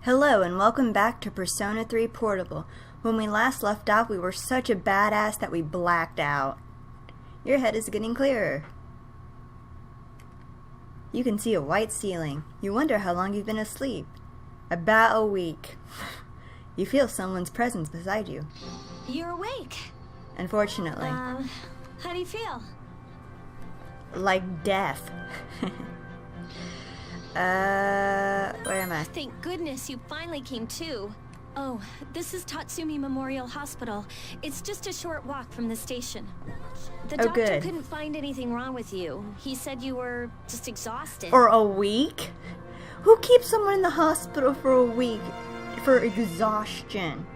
Hello and welcome back to Persona 3 Portable. When we last left off, we were such a badass that we blacked out. Your head is getting clearer. You can see a white ceiling. You wonder how long you've been asleep. About a week. You feel someone's presence beside you. You're awake. Unfortunately. How do you feel? Like death. Where am I? Thank goodness you finally came to. Oh, this is Tatsumi Memorial Hospital. It's just a short walk from the station. The doctor couldn't find anything wrong with you. He said you were just exhausted. For a week? Who keeps someone in the hospital for a week for exhaustion?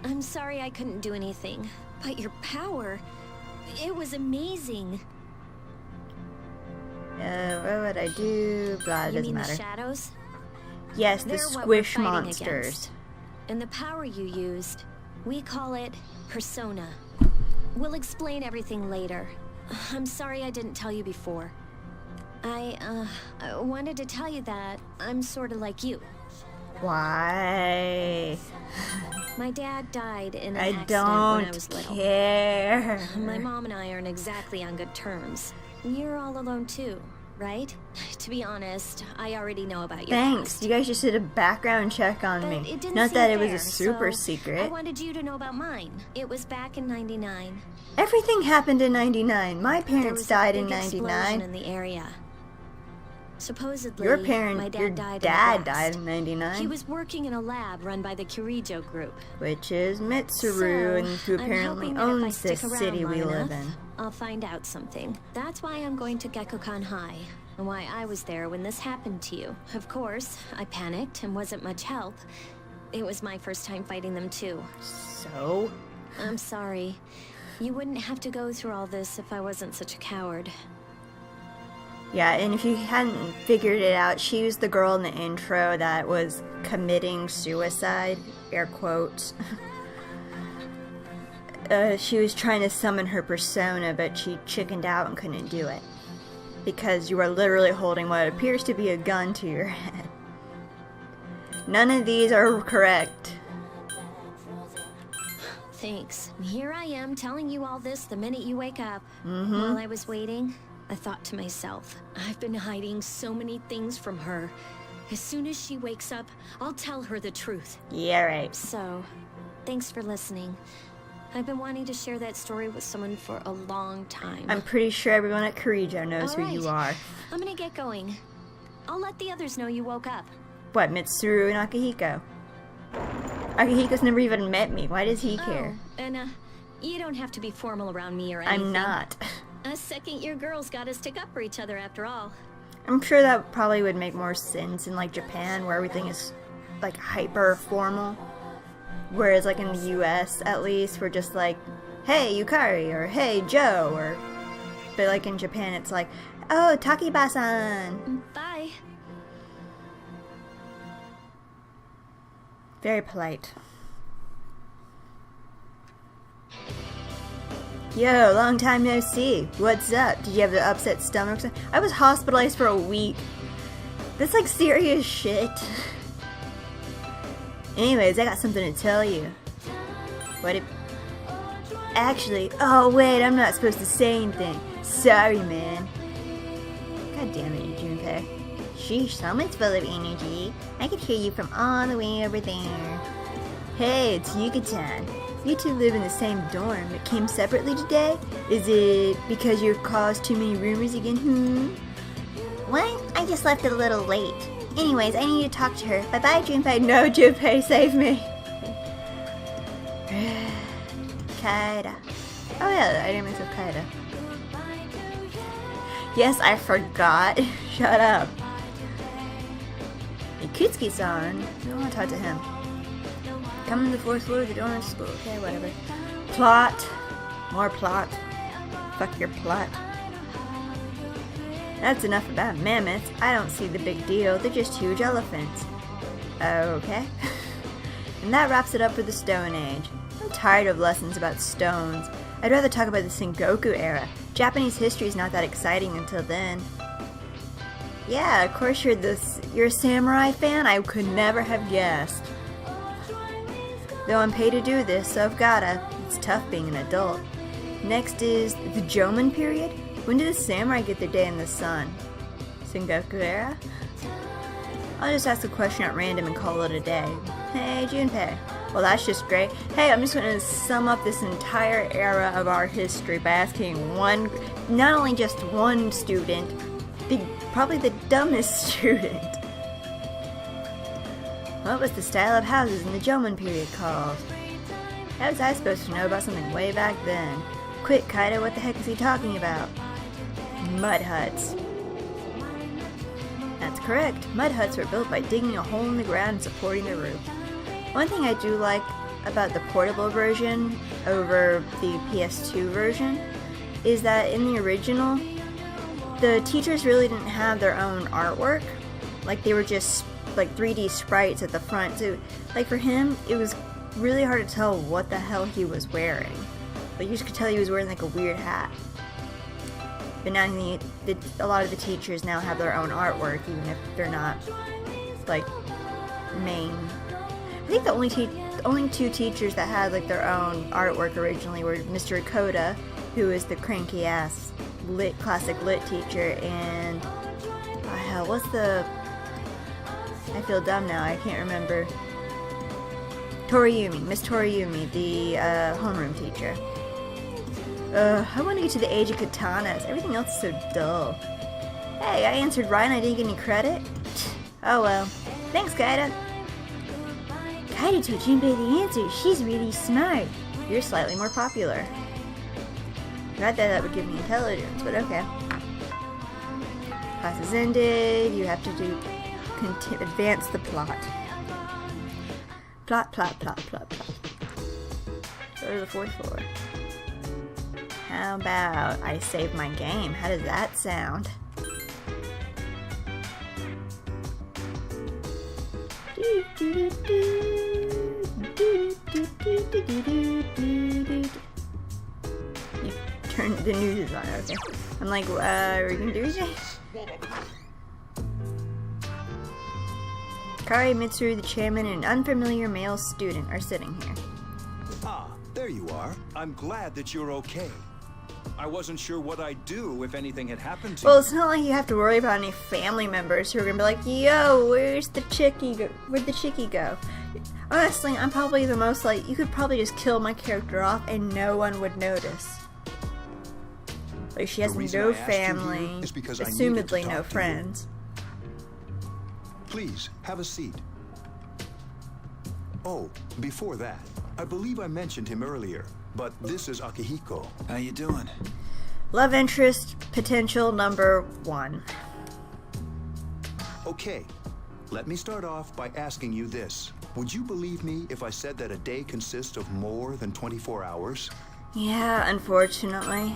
I'm sorry I couldn't do anything. But your power, it was amazing. What would I do? Blah, it doesn't matter. The shadows? Yes, the squish monsters. Against. And the power you used, we call it Persona. We'll explain everything later. I'm sorry I didn't tell you before. I wanted to tell you that I'm sort of like you. Why? My dad died in an accident when I was little. I don't care. My mom and I aren't exactly on good terms. You're all alone too, right? To be honest, I already know about your Thanks. past. You guys just did a background check on But me. it didn't Not seem that it was fair, a super so secret. I wanted you to know about mine. It was back in '99. Everything happened in '99. My parents died in There was a big explosion '99. in the area. Supposedly, Your my dad dad died in He '99, was working in a lab run by the Kirijo group. which is Mitsuru, So, and who I'm apparently hoping that if I owns this stick around city we long live enough, in. I'll find out something. That's why I'm going to Gekkokan High, and why I was there when this happened to you. Of course, I panicked and wasn't much help. It was my first time fighting them too. So? I'm sorry. You wouldn't have to go through all this if I wasn't such a coward. Yeah, and if you hadn't figured it out, she was the girl in the intro that was committing suicide, air quotes. She was trying to summon her persona, but she chickened out and couldn't do it. Because you are literally holding what appears to be a gun to your head. None of these are correct. Thanks. Here I am telling you all this the minute you wake up. While I was waiting, I thought to myself, I've been hiding so many things from her. As soon as she wakes up, I'll tell her the truth. Yeah, right. So, thanks for listening. I've been wanting to share that story with someone for a long time. I'm pretty sure everyone at Kirijo knows who you are. I'm gonna get going. I'll let the others know you woke up. What, Mitsuru and Akihiko? Akihiko's never even met me. Why does he care? Oh, and you don't have to be formal around me or anything. I'm not. Us second-year girls gotta stick up for each other after all. I'm sure that probably would make more sense in like Japan, where everything is like hyper formal. Whereas like in the US, at least, we're just like, hey Yukari, or hey Joe, or... But like in Japan, it's like, oh, Takiba-san. Bye. Very polite. Yo, long time no see. What's up? Did you have an upset stomach? I was hospitalized for a week. That's like serious shit. Anyways, I got something to tell you. What if... Actually, oh wait, I'm not supposed to say anything. Sorry, man. God damn it, Junpei. Sheesh, someone's full of energy. I could hear you from all the way over there. Hey, it's Yuka-chan. You two live in the same dorm, but came separately today? Is it because you've caused too many rumors again, What? I just left it a little late. Anyways, I need to talk to her. Bye-bye, Junpei. No, Junpei, save me. Kaida. Oh yeah, I didn't mess up Kaida. Yes, I forgot. Shut up. Ikutsuki-san. I don't want to talk to him. Come to the fourth floor of the dorm school. Okay, whatever. Plot. More plot. Fuck your plot. That's enough about mammoths. I don't see the big deal. They're just huge elephants. Okay. And that wraps it up for the Stone Age. I'm tired of lessons about stones. I'd rather talk about the Sengoku era. Japanese history is not that exciting until then. Yeah, of course you're a samurai fan? I could never have guessed. Though I'm paid to do this, so I've gotta. It's tough being an adult. Next is the Jomon period. When did the samurai get their day in the sun? Sengoku era? I'll just ask a question at random and call it a day. Hey, Junpei. Well, that's just great. Hey, I'm just going to sum up this entire era of our history by asking not only just one student, probably the dumbest student. What was the style of houses in the Jomon period called? How was I supposed to know about something way back then? Quick, Kaido, what the heck is he talking about? Mud huts. That's correct. Mud huts were built by digging a hole in the ground and supporting the roof. One thing I do like about the portable version over the PS2 version is that in the original, the teachers really didn't have their own artwork. Like, they were just like 3D sprites at the front. So, like, for him, it was really hard to tell what the hell he was wearing. But you just could tell he was wearing like a weird hat. But now a lot of the teachers now have their own artwork, even if they're not like main. I think the only two teachers that had like their own artwork originally were Mr. Koda, who is the cranky ass classic lit teacher, and hell, what's the? I feel dumb now. I can't remember. Miss Toriumi, the homeroom teacher. I want to get to the age of katanas. Everything else is so dull. Hey, I answered right and I didn't get any credit? Oh well. Thanks, Kaido. Kaido told Junpei the answer. She's really smart. You're slightly more popular. Not that that would give me intelligence, but okay. Class is ended. You have to advance the plot. Plot. Go to the 4th floor. How about I save my game? How does that sound? You turn the news on, okay. I'm like, are we gonna do anything? Kari, Mitsuru, the chairman, and an unfamiliar male student are sitting here. Ah, there you are. I'm glad that you're okay. I wasn't sure what I'd do if anything had happened to you. Well, it's not like you have to worry about any family members who are gonna be like, yo, where'd the chickie go? Honestly, I'm probably the most like, you could probably just kill my character off and no one would notice. Like, she has no family, assumedly no friends. Please, have a seat. Oh, before that, I believe I mentioned him earlier, but this is Akihiko. How you doing? Love interest potential number 1. Okay, let me start off by asking you this. Would you believe me if I said that a day consists of more than 24 hours? Yeah, unfortunately.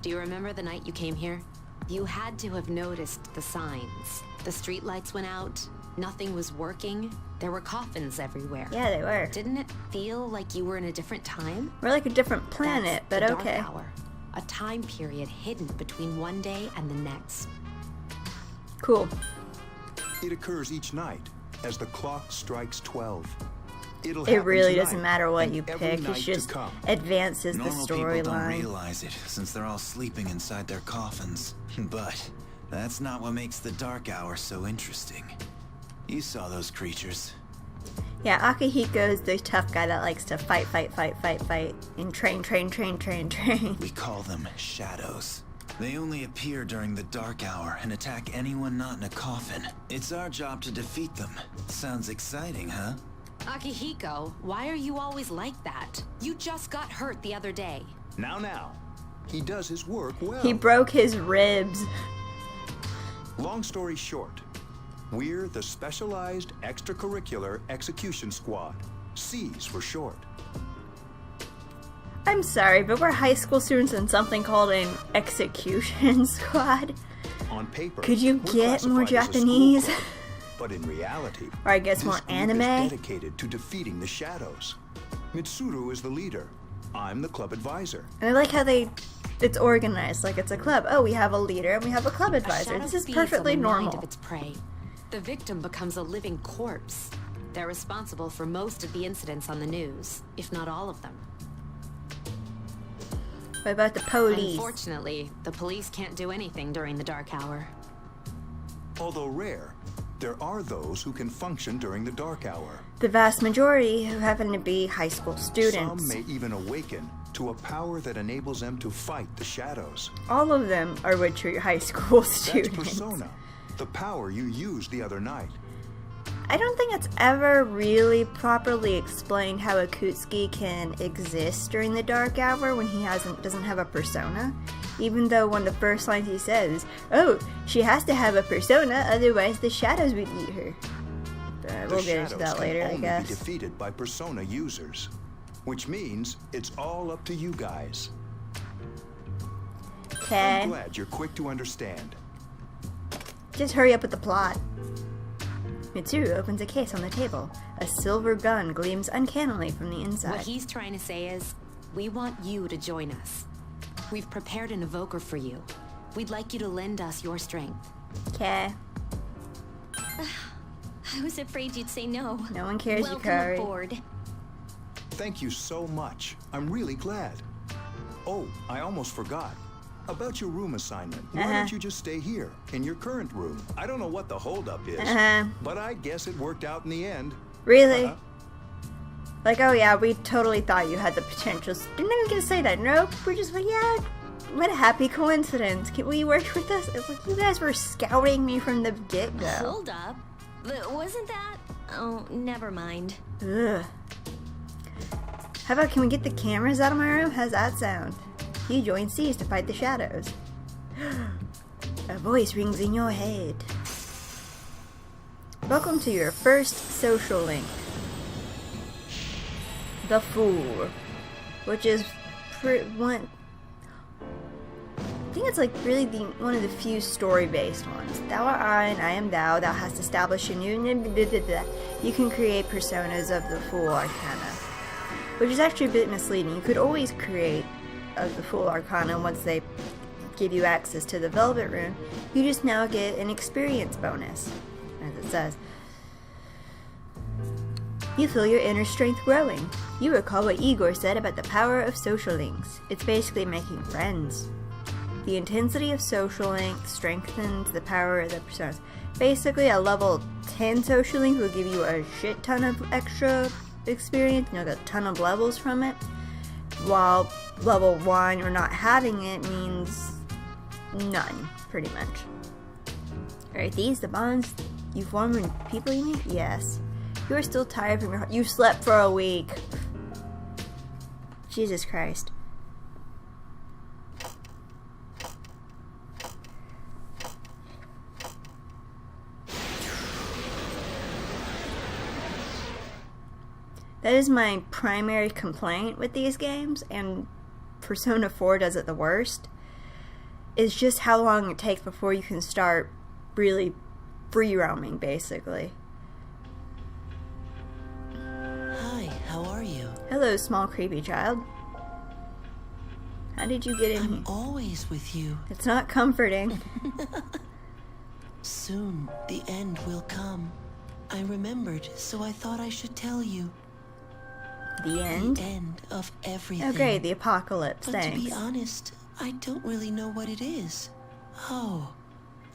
Do you remember the night you came here? You had to have noticed the signs. The streetlights went out, nothing was working, there were coffins everywhere. Yeah, they were. Didn't it feel like you were in a different time? We're like a different planet, but the okay. Dark Hour, a time period hidden between one day and the next. Cool. It occurs each night as the clock strikes 12. It really doesn't matter what you pick, it just advances the Normal people don't storyline. realize it, since they're all sleeping inside their coffins. But that's not what makes the Dark Hour so interesting. You saw those creatures. Yeah, Akihiko is the tough guy that likes to fight, and train. We call them shadows. They only appear during the Dark Hour and attack anyone not in a coffin. It's our job to defeat them. Sounds exciting, huh? Akihiko, why are you always like that? You just got hurt the other day. Now. He does his work well. He broke his ribs. Long story short, we're the Specialized Extracurricular Execution Squad. C's for short. I'm sorry, but we're high school students in something called an execution squad. On paper, could you we're get more classified as a Japanese? school club, but in reality, Or I guess this more group anime? is dedicated to defeating the shadows. Mitsuru is the leader. I'm the club advisor. And I like how it's organized like it's a club. Oh, we have a leader and we have a club advisor. This is perfectly on the mind normal. of its prey. The victim becomes a living corpse. They're responsible for most of the incidents on the news, if not all of them. What about the police? Unfortunately, the police can't do anything during the dark hour. Although rare, there are those who can function during the dark hour. The vast majority who happen to be high school students. Some may even awaken to a power that enables them to fight the shadows. All of them are Witcher high school students. That's Persona, the power you used the other night. I don't think it's ever really properly explained how Akutsuki can exist during the dark hour when he doesn't have a persona. Even though one of the first lines he says, "Oh, she has to have a persona, otherwise the shadows would eat her." We'll get into that later, I guess. The shadows can only be defeated by persona users, which means it's all up to you guys. Okay. I'm glad you're quick to understand. Just hurry up with the plot. Mitsuru opens a case on the table. A silver gun gleams uncannily from the inside. What he's trying to say is, we want you to join us. We've prepared an evoker for you. We'd like you to lend us your strength. Okay. I was afraid you'd say no. No one cares, Welcome Yukari. aboard. Thank you so much. I'm really glad. Oh, I almost forgot. About your room assignment. Why don't you just stay here, in your current room? I don't know what the holdup is, but I guess it worked out in the end. Really? Like, oh yeah, we totally thought you had the potential. Didn't even get to say that. Nope. We're just like, yeah, what a happy coincidence. Will you work with us? It's like, you guys were scouting me from the get-go. Hold up. Wasn't that? Oh, never mind. Ugh. How about, can we get the cameras out of my room? How's that sound? You join C's to fight the shadows. A voice rings in your head. Welcome to your first social link. The Fool. Which is one... I think it's like really one of the few story-based ones. Thou art I and I am thou. Thou hast established a new... You can create personas of the Fool Arcana. Which is actually a bit misleading. You could always create of the Fool Arcana once they give you access to the Velvet Room. You just now get an experience bonus, as it says. You feel your inner strength growing. You recall what Igor said about the power of social links. It's basically making friends. The intensity of social link strengthens the power of the personas. Basically, a level 10 social link will give you a shit ton of extra experience, a ton of levels from it. While level 1 or not having it means none, pretty much. Are these the bonds you form when people you meet? Yes. You are still tired from your... You slept for a week. Jesus Christ. That is my primary complaint with these games, and Persona 4 does it the worst, is just how long it takes before you can start really free roaming, basically. Hi, how are you? Hello, small creepy child. How did you get in here? I'm always with you. It's not comforting. Soon, the end will come. I remembered, so I thought I should tell you. The end? The end of everything. Oh great, the apocalypse, But thanks. to be honest, I don't really know what it is. Oh,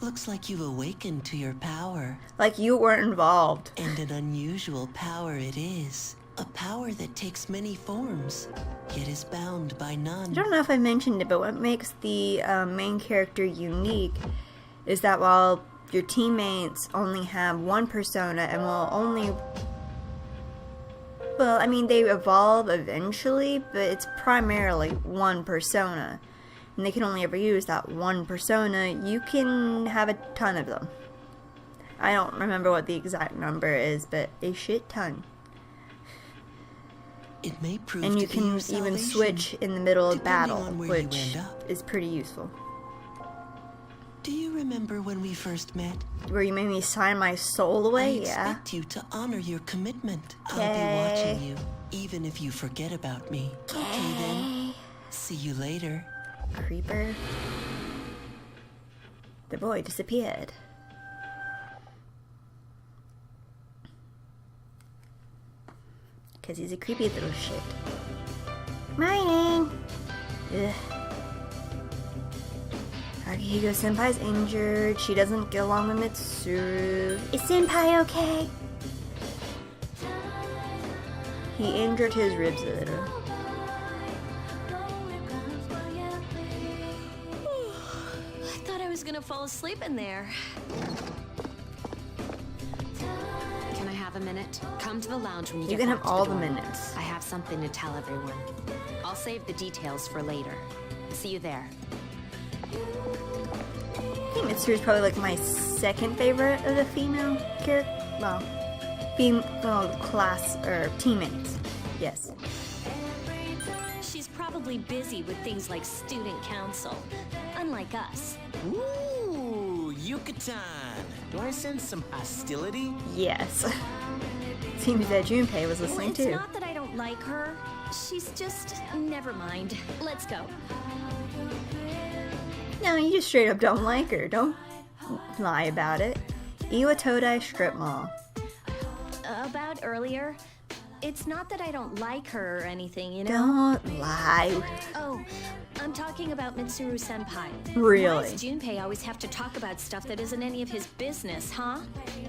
looks like you've awakened to your power. Like you weren't involved. And an unusual power it is. A power that takes many forms, yet is bound by none. I don't know if I mentioned it, but what makes the main character unique is that while your teammates only have one persona and will only... Well, I mean, they evolve eventually, but it's primarily one persona. And they can only ever use that one persona. You can have a ton of them. I don't remember what the exact number is, but a shit ton. It may prove And you to be your can even salvation, switch in the middle of depending battle, on where you which end up. is pretty useful. Do you remember when we first met? Where you made me sign my soul away? I expect you to honor your commitment. I'll be watching you, even if you forget about me. Okay then. See you later. Creeper. The boy disappeared. Because he's a creepy little shit. Mining! Ugh. Akihiko Senpai's injured. She doesn't get along with Mitsuru. Is Senpai okay? He injured his ribs a little. I thought I was gonna fall asleep in there. Can I have a minute? Come to the lounge when you You get can back have to all the the dorm. minutes. I have something to tell everyone. I'll save the details for later. See you there. I think Mitsuru's probably like my second favorite of the female character. Well, female class or teammates. Yes. She's probably busy with things like student council, unlike us. Ooh, Yucatan. Do I sense some hostility? Yes. Seems that Junpei was Well, listening it's too. not that I don't like her. She's just... Never mind. Let's go. No, you just straight up don't like her. Don't lie about it. Iwatodai Strip Mall. About earlier, it's not that I don't like her or anything, you know? Don't lie. Oh, I'm talking about Mitsuru Senpai. Why Really? does Junpei always have to talk about stuff that isn't any of his business, huh?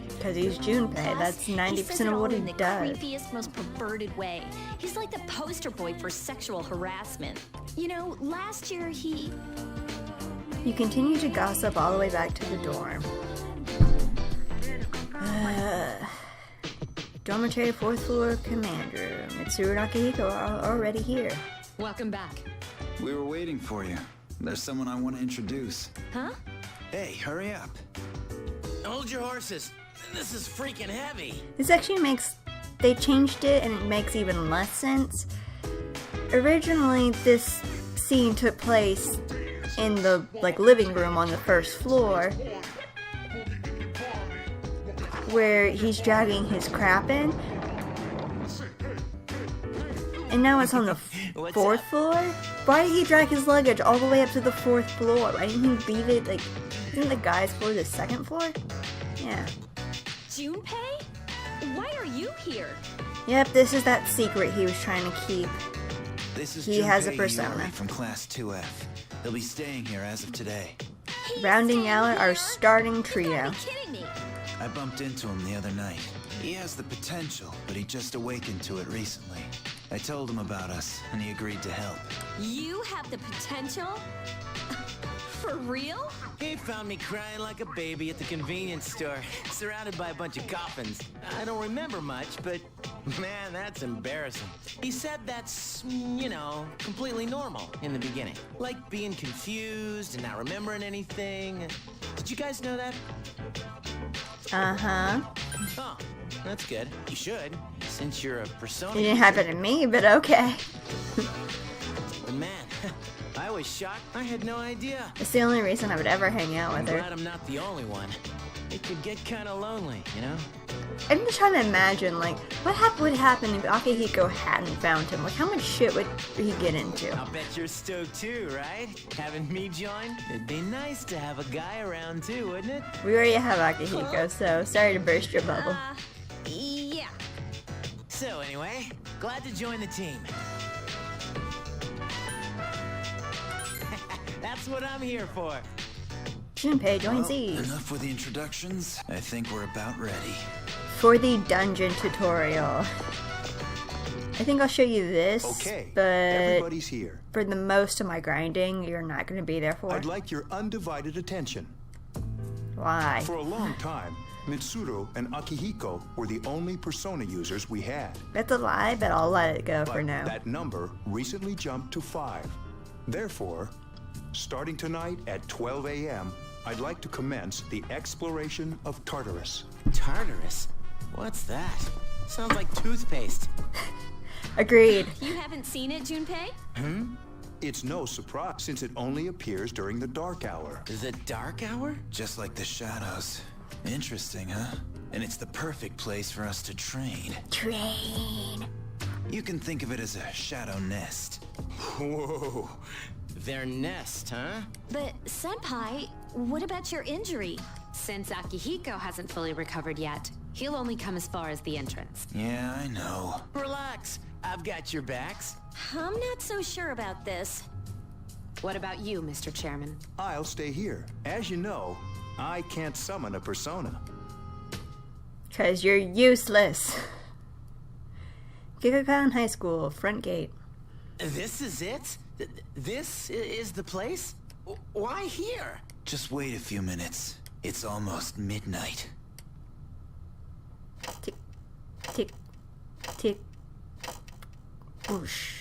Because he's Junpei. That's He says 90% it of all what he in the does. creepiest, most perverted way. He's like the poster boy for sexual harassment. You know, last year he... You continue to gossip all the way back to the dorm. Dormitory 4th floor commander. Mitsuru and Akihiko are already here. Welcome back. We were waiting for you. There's someone I want to introduce. Huh? Hey, hurry up. Hold your horses. This is freaking heavy. This actually makes... They changed it and it makes even less sense. Originally, this scene took place in the living room on the 1st floor, where he's dragging his crap in, and now it's on the 4th floor. Why did he drag his luggage all the way up to the 4th floor? Why didn't he leave it isn't the guy's floor the 2nd floor? Yeah. Junpei? Why are you here? Yep, this is that secret he was trying to keep. This is He has a Junpei persona. Iori from Class 2F. He'll be staying here as of today. Rounding out our starting You trio. gotta be kidding me. I bumped into him the other night. He has the potential, but he just awakened to it recently. I told him about us, and he agreed to help. You have the potential? For real? He found me crying like a baby at the convenience store, surrounded by a bunch of coffins. I don't remember much, but man, that's embarrassing. He said that's, you know, completely normal in the beginning. Like being confused and not remembering anything. Did you guys know that? Uh-huh. Oh, that's good. You should, since you're a persona. It didn't happen to me, but okay. But man, I was shocked. I had no idea. It's the only reason I would ever hang out I'm with her. glad I'm not the only one. It could get kind of lonely, you know? I'm just trying to imagine, what would happen if Akihiko hadn't found him? How much shit would he get into? I'll bet you're stoked too, right? Having me join? It'd be nice to have a guy around too, wouldn't it? We already have Akihiko, so sorry to burst your bubble. Yeah. So anyway, glad to join the team. That's what I'm here for. Junpei joins Well, these enough with the introductions. I think we're about ready. for the dungeon tutorial. I think I'll show you this, Okay, but everybody's here. for the most of my grinding, you're not going to be there for. I'd like your undivided attention. Why? For a long time, Mitsuru and Akihiko were the only persona users we had. That's a lie, but I'll let it go for But now. that number recently jumped to 5. Therefore, starting tonight at 12 a.m., I'd like to commence the exploration of Tartarus. Tartarus? What's that? Sounds like toothpaste. Agreed. You haven't seen it, Junpei? It's no surprise, since it only appears during the dark hour. The dark hour? Just like the shadows. Interesting, huh? And it's the perfect place for us to train. Train. You can think of it as a shadow nest. Whoa. Their nest, huh? But, Senpai, what about your injury? Since Akihiko hasn't fully recovered yet, he'll only come as far as the entrance. Yeah, I know. Relax. I've got your backs. I'm not so sure about this. What about you, Mr. Chairman? I'll stay here. As you know, I can't summon a persona. 'Cause you're useless. Gikukan High School, front gate. This is it? This is the place? Why here? Just wait a few minutes. It's almost midnight. Tick, tick, tick. Whoosh.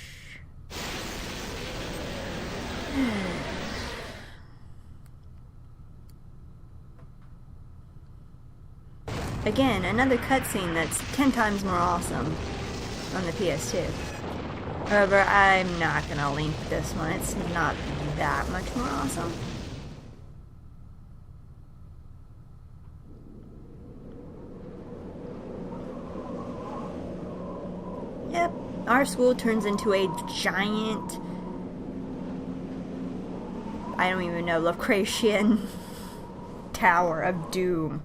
Again, another cutscene that's 10 times more awesome on the PS2. However, I'm not gonna link this one. It's not that much more awesome. Yep, our school turns into a giant, I don't even know, Lovecraftian Tower of Doom.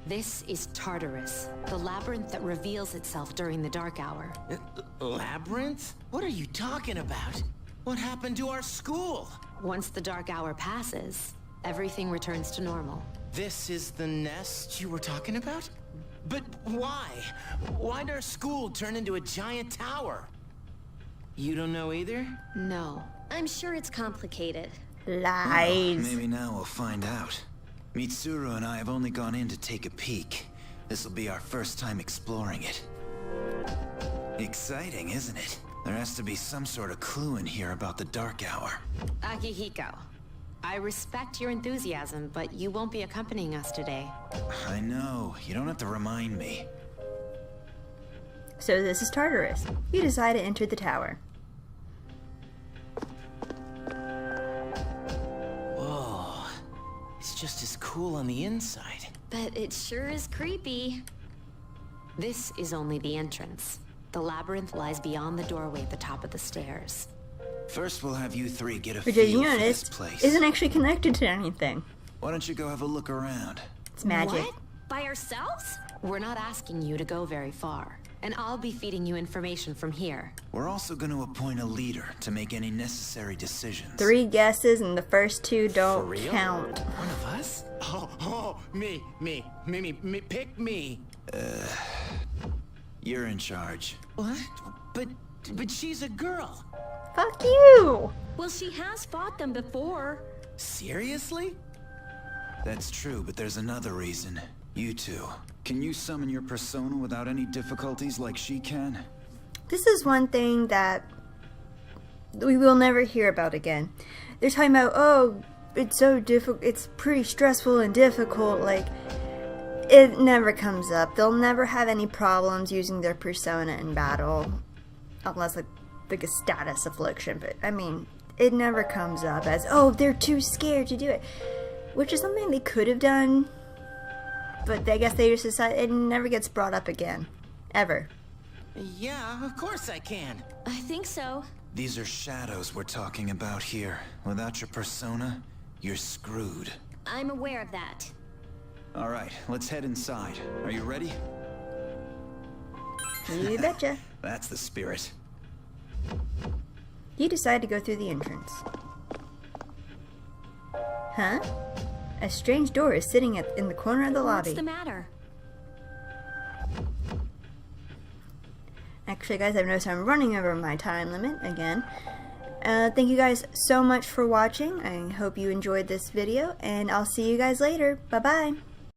This is Tartarus, the labyrinth that reveals itself during the dark hour. Labyrinth? What are you talking about? What happened to our school? Once the dark hour passes, everything returns to normal. This is the nest you were talking about? But why? Why'd our school turn into a giant tower? You don't know either? No. I'm sure it's complicated. Lies. Maybe now we'll find out. Mitsuru and I have only gone in to take a peek. This'll be our first time exploring it. Exciting, isn't it? There has to be some sort of clue in here about the dark hour. Akihiko, I respect your enthusiasm, but you won't be accompanying us today. I know. You don't have to remind me. So this is Tartarus. You decide to enter the tower. Whoa. It's just as cool on the inside. But it sure is creepy. This is only the entrance. The labyrinth lies beyond the doorway at the top of the stairs. First, we'll have you three get a Which, as you feel for this noticed, place. isn't actually connected to anything. Why don't you go have a look around? It's magic. What? By ourselves? We're not asking you to go very far, and I'll be feeding you information from here. We're also going to appoint a leader to make any necessary decisions. 3 guesses and the first 2 For don't real? count. One of us? Oh, me, pick me. You're in charge. What? But she's a girl. Fuck you! Well, she has fought them before. Seriously? That's true, but there's another reason. You two. Can you summon your persona without any difficulties like she can? This is one thing that we will never hear about again. They're talking about, oh, it's so difficult, it's pretty stressful and difficult, like, it never comes up. They'll never have any problems using their persona in battle, unless like a status affliction, but I mean, it never comes up as, oh, they're too scared to do it, which is something they could have done, but I guess they just decided it never gets brought up again, ever. Yeah, of course I can. I think so. These are shadows we're talking about here. Without your persona, you're screwed. I'm aware of that. All right, let's head inside. Are you ready? You betcha. That's the spirit. You decide to go through the entrance. Huh? A strange door is sitting in the corner of the lobby. What's the matter? Actually, guys, I've noticed I'm running over my time limit again. Thank you guys so much for watching. I hope you enjoyed this video, and I'll see you guys later. Bye-bye.